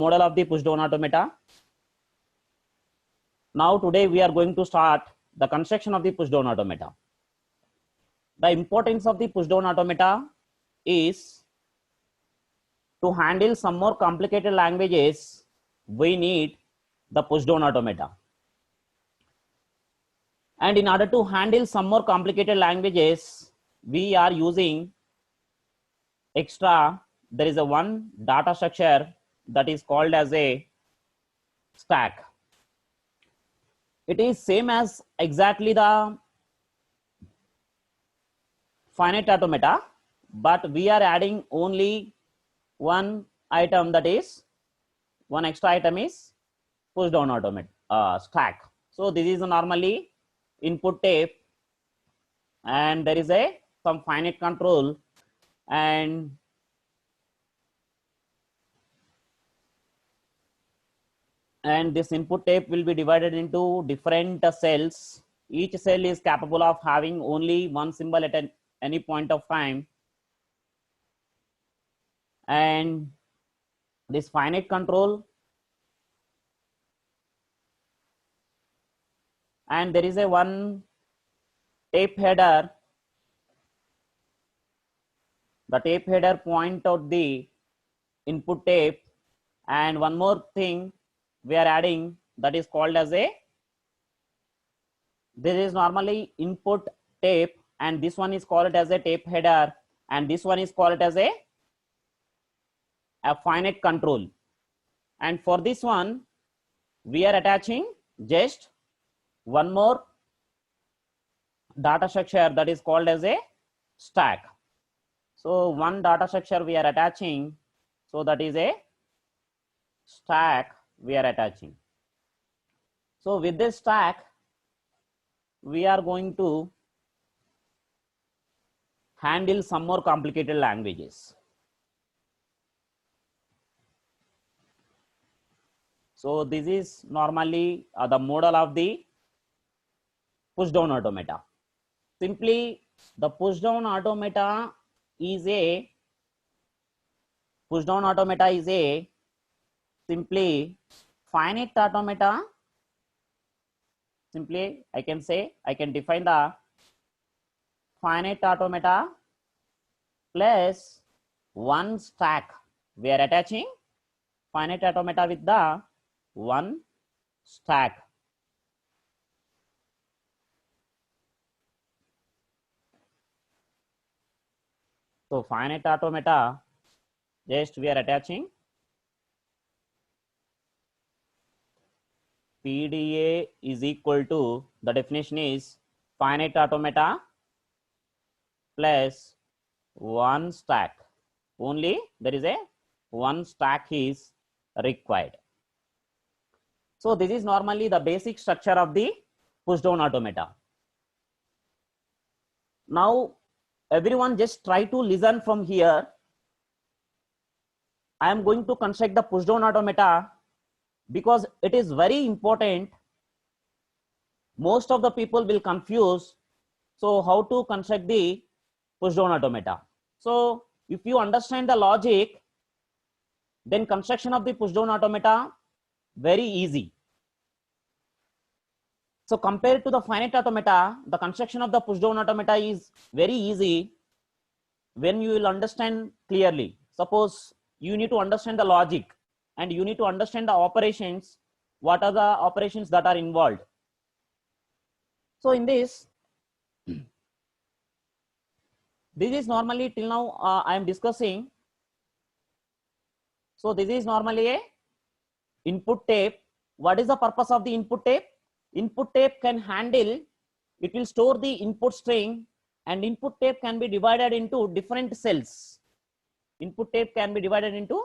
Model of the push down automata. Now today we are going to start the construction of the push down automata. The importance of the push down automata is to handle some more complicated languages, we need the push down automata. And in order to handle some more complicated languages, we are using extra, there is a one data structure that is called as a stack. It is same as exactly the finite automata, but we are adding only one item, that is one extra item is push down automata stack. So this is normally input tape, and there is a some finite control, and this input tape will be divided into different cells. Each cell is capable of having only one symbol at any point of time, and this finite control, and there is a one tape header. The tape header point out the input tape, and one more thing we are adding, that is called as a, this is normally input tape, and this one is called as a tape header, and this one is called as a finite control. And for this one we are attaching just one more data structure, that is called as a stack. So one data structure we are attaching, so that is a stack we are attaching. So with this stack we are going to handle some more complicated languages. So this is normally the model of the push down automata. Simply the push down automata is a simply finite automata. Simply I can say, I can define the finite automata plus one stack. We are attaching finite automata with the one stack. So finite automata, just we are attaching PDA is equal to, the definition is finite automata plus one stack. Only there is a one stack is required. So this is normally the basic structure of the push down automata. Now everyone just try to listen from here. I am going to construct the push down automata because it is very important. Most of the people will confuse. So how to construct the push down automata? So if you understand the logic, then construction of the push down automata very easy. So compared to the finite automata, the construction of the push down automata is very easy when you will understand clearly. Suppose you need to understand the logic and you need to understand the operations, what are the operations that are involved. So in this, this is normally till now I am discussing. So this is normally a input tape. What is the purpose of the input tape? Input tape can handle, it will store the input string, and input tape can be divided into different cells. Input tape can be divided into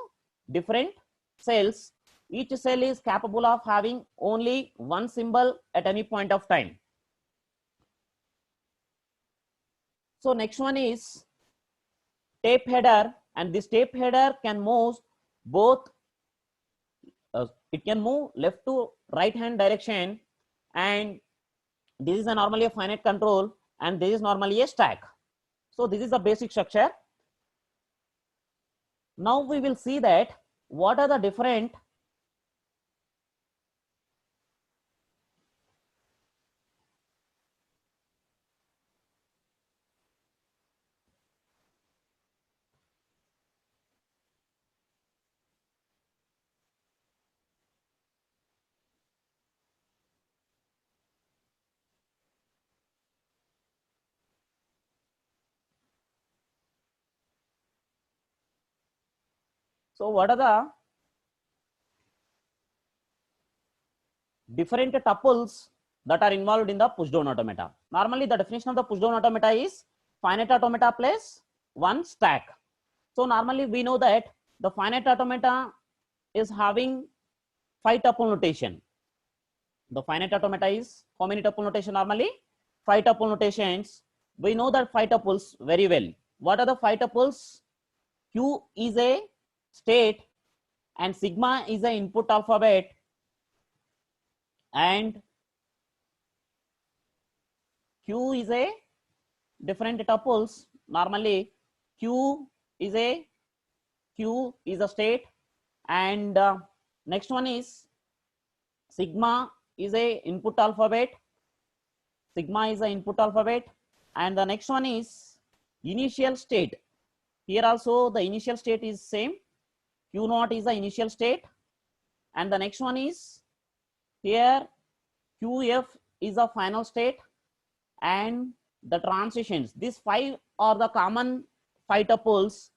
different cells. Each cell is capable of having only one symbol at any point of time. So next one is tape header, and this tape header can move both, it can move left to right hand direction, and this is normally a finite control, and this is normally a stack. So this is the basic structure. Now we will see that what are the different So what are the different tuples that are involved in the push down automata? Normally the definition of the push down automata is finite automata plus one stack. So normally we know that the finite automata is having 5 tuple notation. The finite automata is how many tuple notation? Normally 5 tuple notations. We know that 5 tuples very well. What are the 5 tuples? Q is a state and sigma is an input alphabet, and Q is a different tuples. Normally Q is a state, and next one is sigma is a input alphabet. Sigma is the input alphabet, and the next one is initial state. Here also the initial state is same. Q naught is the initial state, and the next one is here QF is the final state, and the transitions. These 5 are the common 5 tuples,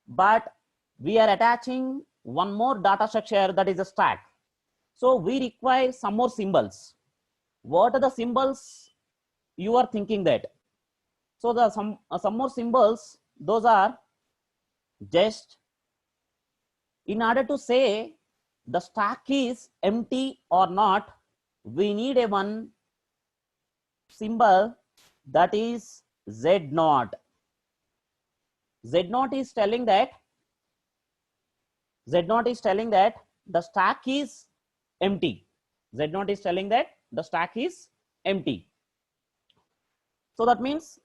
but we are attaching one more data structure, that is a stack. So we require some more symbols. What are the symbols you are thinking that? So the some more symbols, those are just in order to say the stack is empty or not, we need a one symbol, that is Z naught. Z naught is telling that the stack is empty. Z naught is telling that the stack is empty. So that means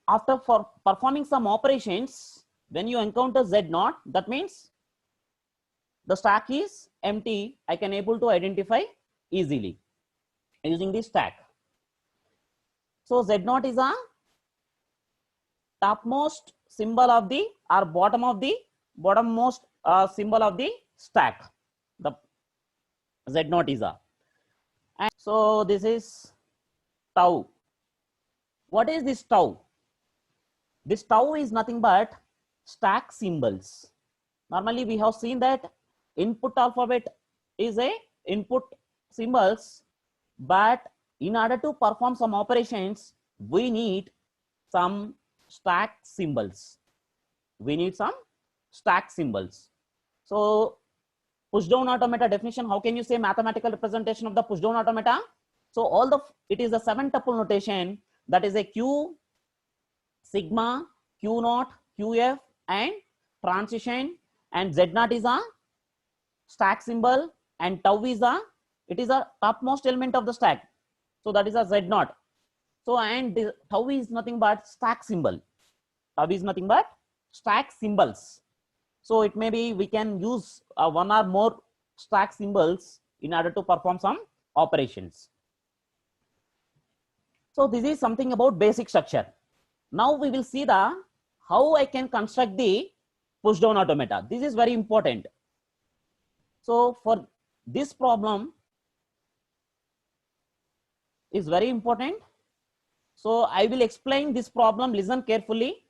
after performing some operations, when you encounter Z naught, that means the stack is empty. I can able to identify easily using this stack. So Z naught is a topmost symbol of the, or bottommost symbol of the stack. The Z naught is a, and so this is tau. What is this tau? This tau is nothing but stack symbols. Normally we have seen that input alphabet is a input symbols, but in order to perform some operations, we need some stack symbols. So push down automata definition, how can you say mathematical representation of the push down automata? So it is a 7 tuple notation, that is a Q, sigma, Q naught, QF, and transition, and Z naught is a stack symbol, and tau is it is a topmost element of the stack. So that is a Z naught. So, and tau is nothing but stack symbol. Tau is nothing but stack symbols. So it may be we can use one or more stack symbols in order to perform some operations. So this is something about basic structure. Now we will see how I can construct the push down automata. This is very important. So for this problem is very important. So I will explain this problem, listen carefully.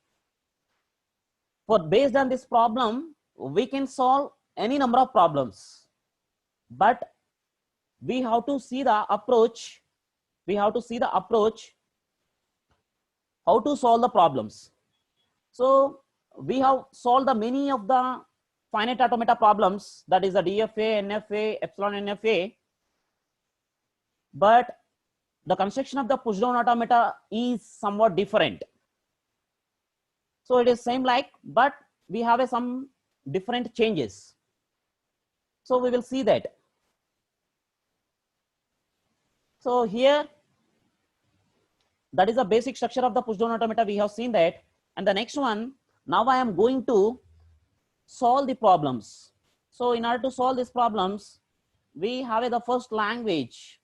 Based on this problem, we can solve any number of problems, but we have to see the approach. How to solve the problems. So we have solved many of the finite automata problems, that is the DFA, NFA, epsilon NFA, but the construction of the push down automata is somewhat different. So it is same like, but we have some different changes. So we will see that. So here, that is the basic structure of the push down automata. We have seen that. And the next one, now I am going to solve the problems. So in order to solve these problems, we have the first language.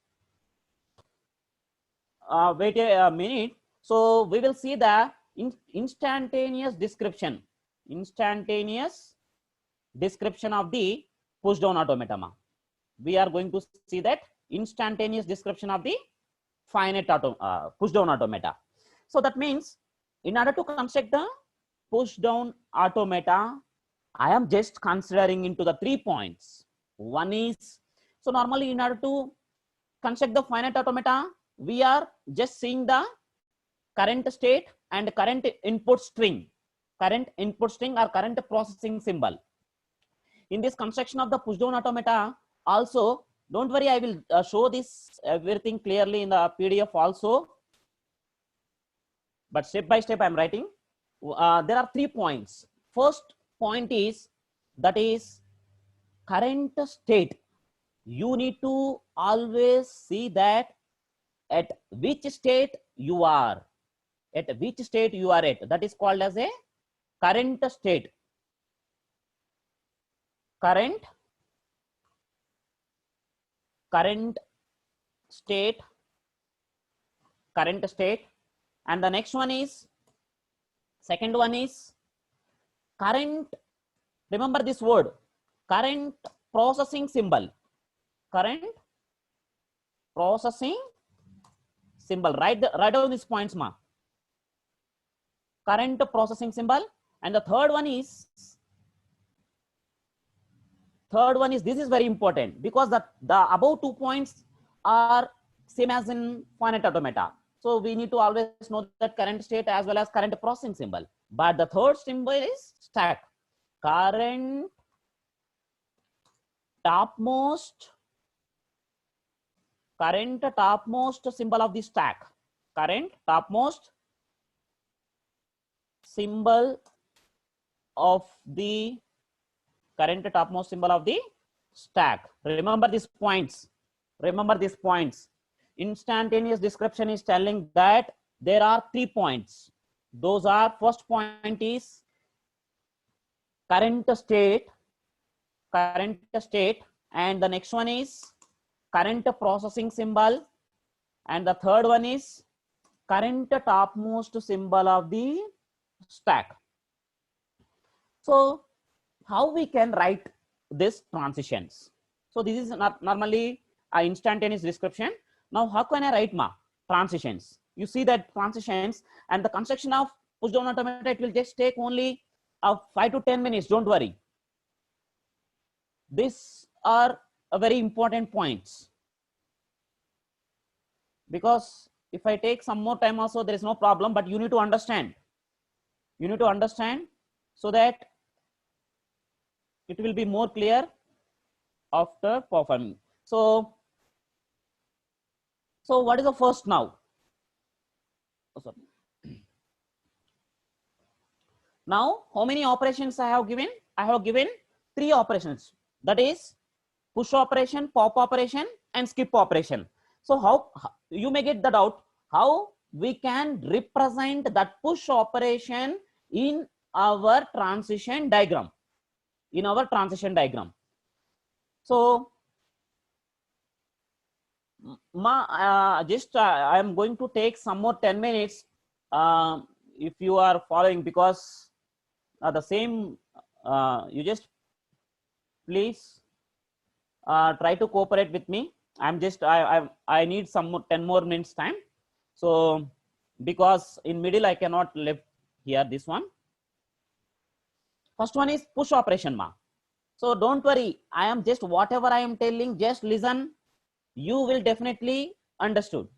Wait a minute. So we will see the instantaneous description of the push down automata. We are going to see that instantaneous description of the finite push down automata. So that means in order to construct the push down automata, I am just considering into the 3 points. One is, so normally in order to construct the finite automata, we are just seeing the current state and current input string or current processing symbol. In this construction of the push down automata also, don't worry, I will show this everything clearly in the PDF also, but step by step I am writing. There are 3 points. First point is, that is current state. You need to always see that at which state you are, at which state you are at. That is called as a current state. Current state, and the next one is, second one is current, remember this word, current processing symbol. Current processing symbol. Write down these points, ma. Current processing symbol. And the third one is, this is very important, because the above 2 points are same as in finite automata. So we need to always know that current state as well as current processing symbol. But the third symbol is stack. Current topmost symbol of the stack. Current topmost symbol of the stack. Remember these points. Instantaneous description is telling that there are 3 points. Those are, first point is current state, and the next one is current processing symbol, and the third one is current topmost symbol of the stack. So how we can write this transitions? So this is not normally an instantaneous description. Now how can I write transitions? You see that transitions and the construction of push down automata, it will just take only 5 to 10 minutes. Don't worry. These are very important points, because if I take some more time also, there is no problem, but you need to understand. So that it will be more clear after performing. So what is the first now? Now how many operations I have given? I have given 3 operations, that is push operation, pop operation, and skip operation. So how you may get the doubt, how we can represent that push operation in our transition diagram. So I am going to take some more 10 minutes if you are following, because the same you just please try to cooperate with me. I need some more 10 more minutes time. So because in middle I cannot leave here this one. First one is push operation, So don't worry, I am just whatever I am telling, just listen. You will definitely understood.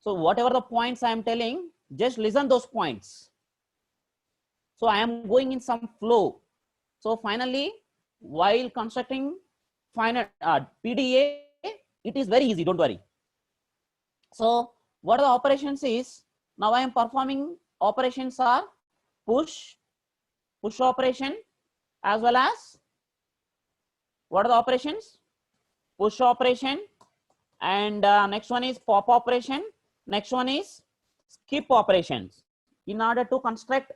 So whatever the points I am telling, just listen those points. So I am going in some flow. So finally, while constructing final PDA, it is very easy, don't worry. So what are the operations is, now I am performing operations are push operation, as well as what are the operations? Push operation, and next one is pop operation, next one is skip operations. In order to construct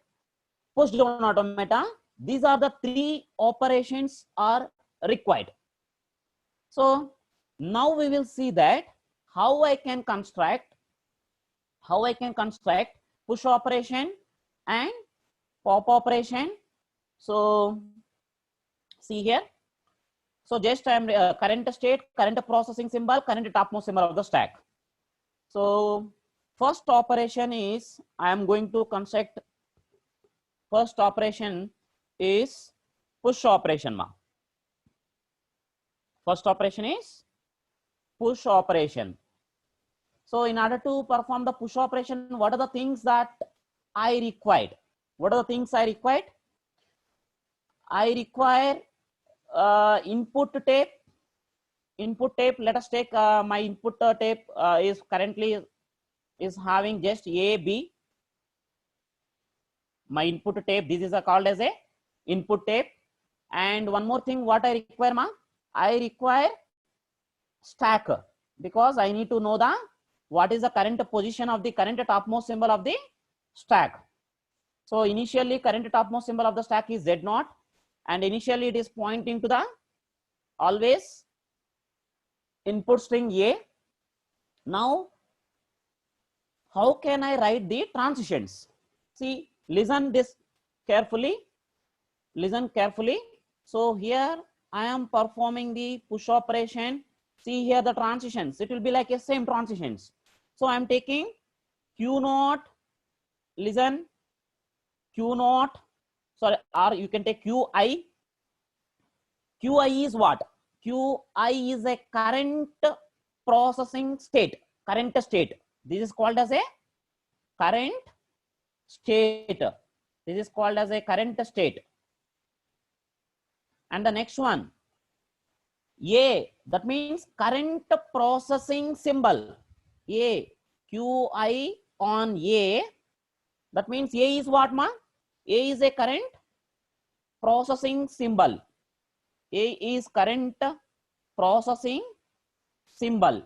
push down automata, these are the 3 operations are required. So now we will see that how I can construct push operation and pop operation. So see here. So just I am current state, current processing symbol, current topmost symbol of the stack. So first operation is I am going to construct first operation is push operation ma. First operation is push operation. So in order to perform the push operation, what are the things that I required? What are the things I required? I require input tape. Input tape, let us take my input tape is currently is having just A, B. My input tape, this is called as a input tape. And one more thing, what I require ma? I require stack, because I need to know the what is the current position of the current topmost symbol of the stack. So initially current topmost symbol of the stack is Z0, and initially it is pointing to the always input string A. Now how can I write the transitions? See, listen this carefully. Listen carefully. So here I am performing the push operation. See here the transitions. It will be like a same transitions. So I am taking Q0. Listen, Q0. Sorry, or you can take QI. QI is what? QI is a current processing state. Current state. This is called as a current state. This is called as a current state. And the next one, A, that means current processing symbol. A, QI on A, that means A is what ma? A is a current processing symbol. A is current processing symbol.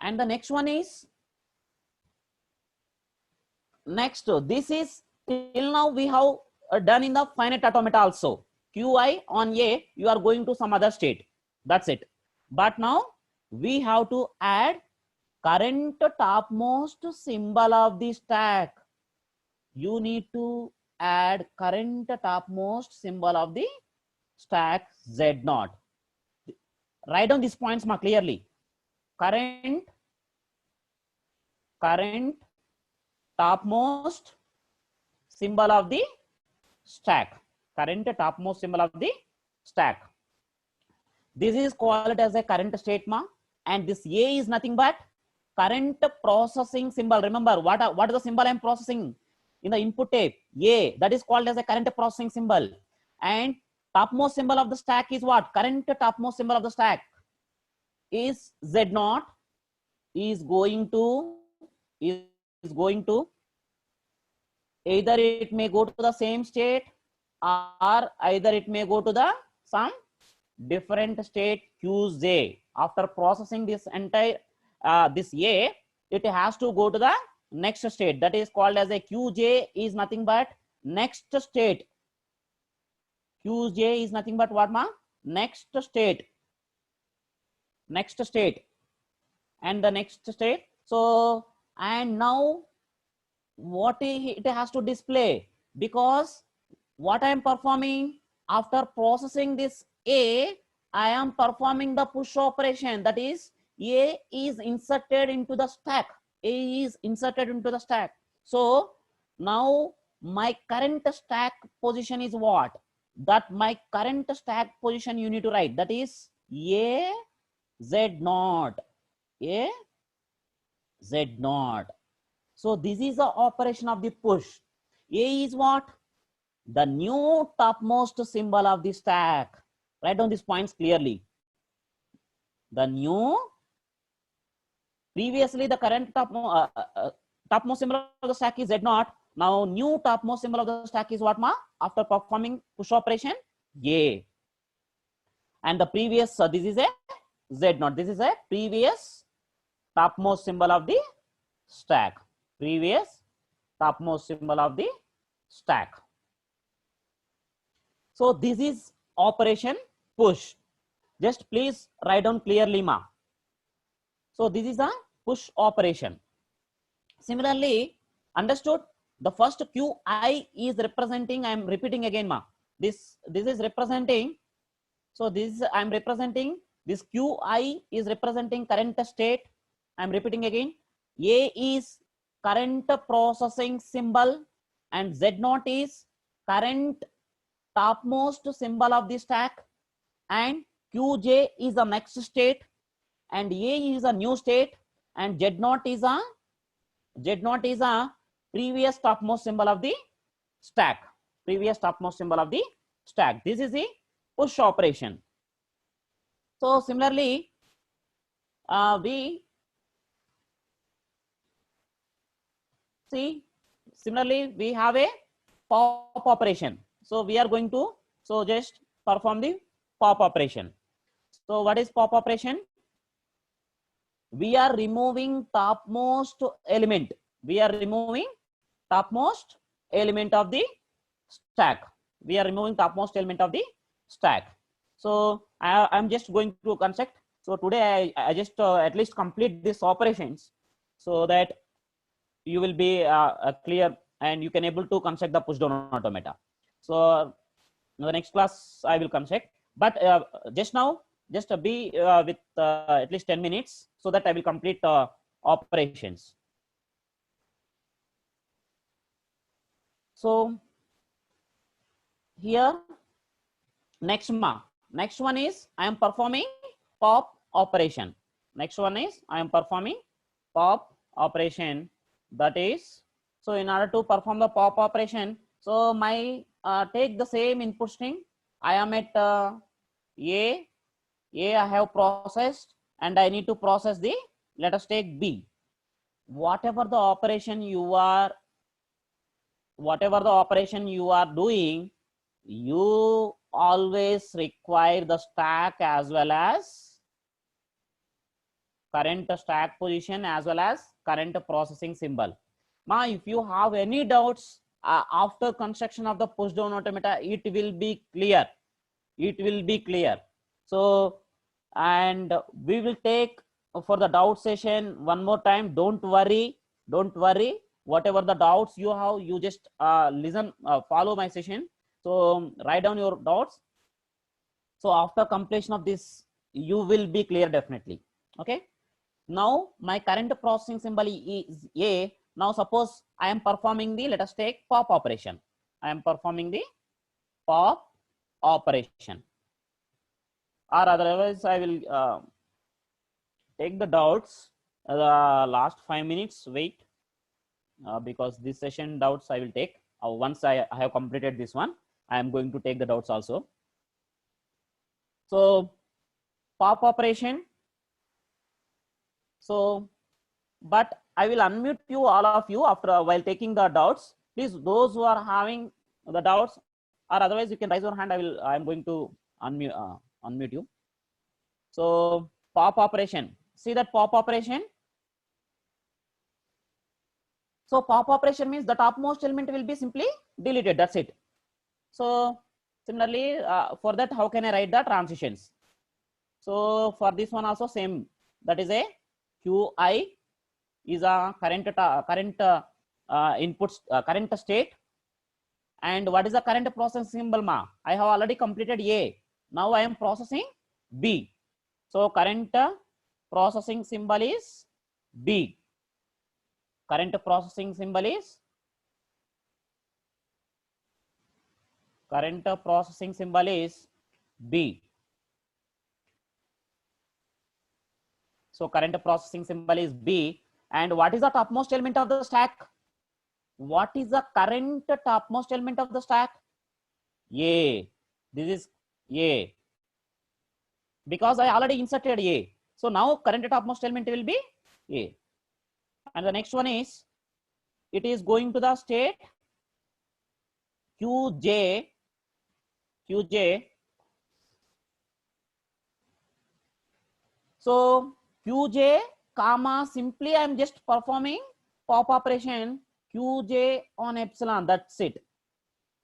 And the next one is, next, this is till now we have done in the finite automata also. QI on A, you are going to some other state. That's it. But now we have to add current topmost symbol of the stack. You need to add current topmost symbol of the stack Z0. Write down these points ma clearly. Current topmost symbol of the stack. Current topmost symbol of the stack. This is called as a current state ma, and this A is nothing but current processing symbol. Remember what is the symbol I am processing in the input tape? A, that is called as a current processing symbol. And topmost symbol of the stack is what? Current topmost symbol of the stack is Z0, is going to either it may go to the same state, or either it may go to the some different state QJ. After processing this entire this A, it has to go to the next state, that is called as a QJ is nothing but next state. QJ is nothing but what ma? Next state. Next state. And the next state. So, and now what it has to display, because what I am performing after processing this A, I am performing the push operation, that is A is inserted into the stack. A is inserted into the stack. So now my current stack position is what? That my current stack position you need to write, that is A Z0. A Z0. So this is the operation of the push. A is what? The new topmost symbol of the stack. Write down these points clearly. The new, previously the current topmost symbol of the stack is Z0. Now new topmost symbol of the stack is what ma? After performing push operation, A. And the previous, this is a Z0. This is a previous topmost symbol of the stack. Previous topmost symbol of the stack. So this is operation push. Just please write down clearly ma. So this is a push operation. Similarly, understood, the first QI is representing, I am repeating again ma. This is representing, so this I am representing, this QI is representing current state. I am repeating again. A is current processing symbol. and Z0 is current topmost symbol of the stack, and Qj is the next state, and A is a new state, and Z0 is a previous topmost symbol of the stack. Previous topmost symbol of the stack. This is the push operation. So similarly, we see, similarly we have a pop operation. So we are going to just perform the pop operation. So what is pop operation? We are removing topmost element. We are removing topmost element of the stack. We are removing topmost element of the stack. So I'm just going to construct. So today I just at least complete these operations so that you will be clear and you can able to construct the push down automata. So the next class I will construct, but just now just be with at least 10 minutes so that I will complete operations. So here next one is I am performing pop operation. Next one is I am performing pop operation. That is, so in order to perform the pop operation, so my take the same input string. I am at A I have processed, and I need to process the, let us take B. Whatever the operation you are doing, you always require the stack as well as current stack position as well as current processing symbol. Ma, if you have any doubts after construction of the push down automata, it will be clear. It will be clear. So, and we will take for the doubt session one more time. Don't worry. Whatever the doubts you have, you just listen, follow my session. So write down your doubts. So after completion of this, you will be clear definitely. Okay. Now my current processing symbol is A. Now suppose I am performing the, let us take pop operation. I am performing the pop operation, or otherwise I will take the doubts the last 5 minutes. Wait, because this session doubts I will take once I have completed this one. I am going to take the doubts also. So pop operation. So, but I will unmute you, all of you, after while taking the doubts. Please, those who are having the doubts, or otherwise you can raise your hand. I am going to unmute you. So pop operation. See that pop operation. So pop operation means the topmost element will be simply deleted. That's it. So similarly, for that, how can I write the transitions? So for this one also same. That is a Qi is a current inputs current state. And what is the current processing symbol? Ma, I have already completed A. Now I am processing B. So current processing symbol is B. Current processing symbol is B. So current processing symbol is B. And what is the topmost element of the stack? What is the current topmost element of the stack? A. This is A. Because I already inserted A. So now current topmost element will be A. And the next one is, it is going to the state Qj. So Qj comma, simply I am just performing pop operation Qj on epsilon. That's it.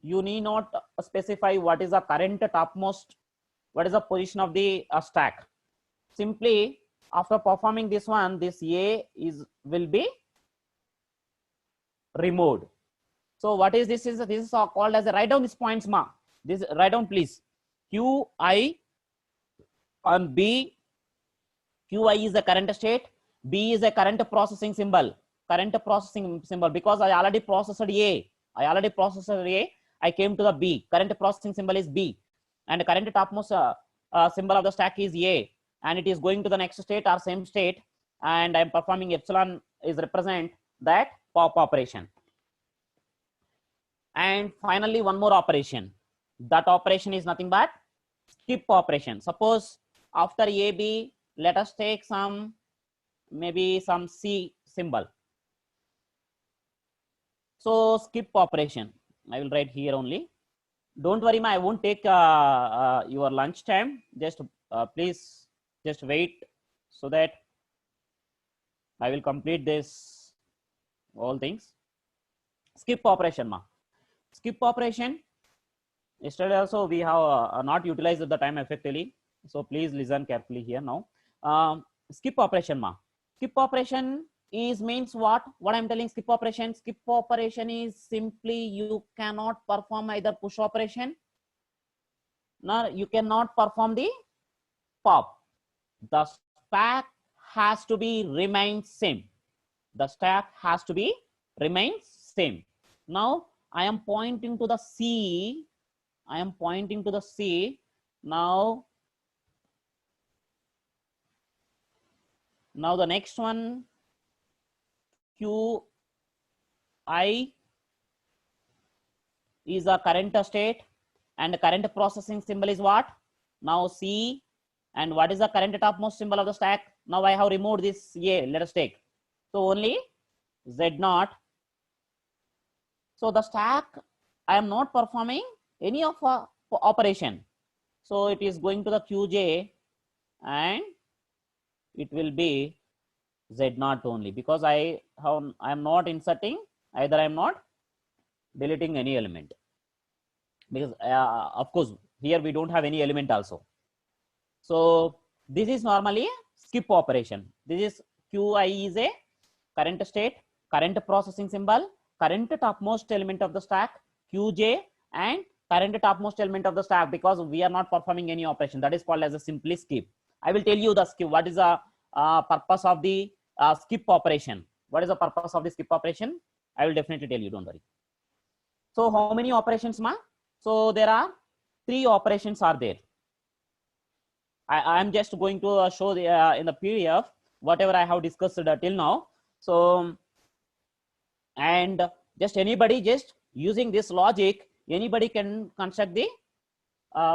You need not specify what is the current topmost, what is the position of the stack. Simply after performing this one, this A will be removed. So what is this? This is called as a write down these points, ma. This write down please. Qi on B. Qi is the current state. B is a current processing symbol. Current processing symbol, because I already processed A. I already processed A. I came to the B. Current processing symbol is B, and the current topmost symbol of the stack is A, and it is going to the next state or same state, and I'm performing epsilon is represent that pop operation. And finally, one more operation. That operation is nothing but skip operation. Suppose after AB, let us take some, maybe some C symbol. So skip operation, I will write here only. Don't worry, I won't take your lunch time. Just please just wait so that I will complete this all things. Skip operation, ma. Skip operation. Yesterday also we have not utilized the time effectively. So please listen carefully here now. Skip operation, ma. Skip operation is means what I'm telling. Skip operation is simply you cannot perform either push operation, nor you cannot perform the pop. The stack has to be remain same. The stack has to be remain same. Now I am pointing to the C. I am pointing to the C. Now the next one, QI is a current state, and the current processing symbol is what? Now C, and what is the current topmost symbol of the stack? Now I have removed this A, let us take. So only Z0. So the stack, I am not performing any of operation. So it is going to the QJ, and it will be Z0 only, because I am not inserting, either I am not deleting any element, because of course here we don't have any element also. So this is normally skip operation. This is QI is a current state, current processing symbol, current topmost element of the stack, QJ, and current topmost element of the stack, because we are not performing any operation. That is called as a simply skip. I will tell you the skip. What is the purpose of the skip operation? What is the purpose of the skip operation? I will definitely tell you, don't worry. So how many operations, ma? So there are 3 operations are there. I am just going to show the in the PDF whatever I have discussed till now. So, and just anybody just using this logic, anybody can construct the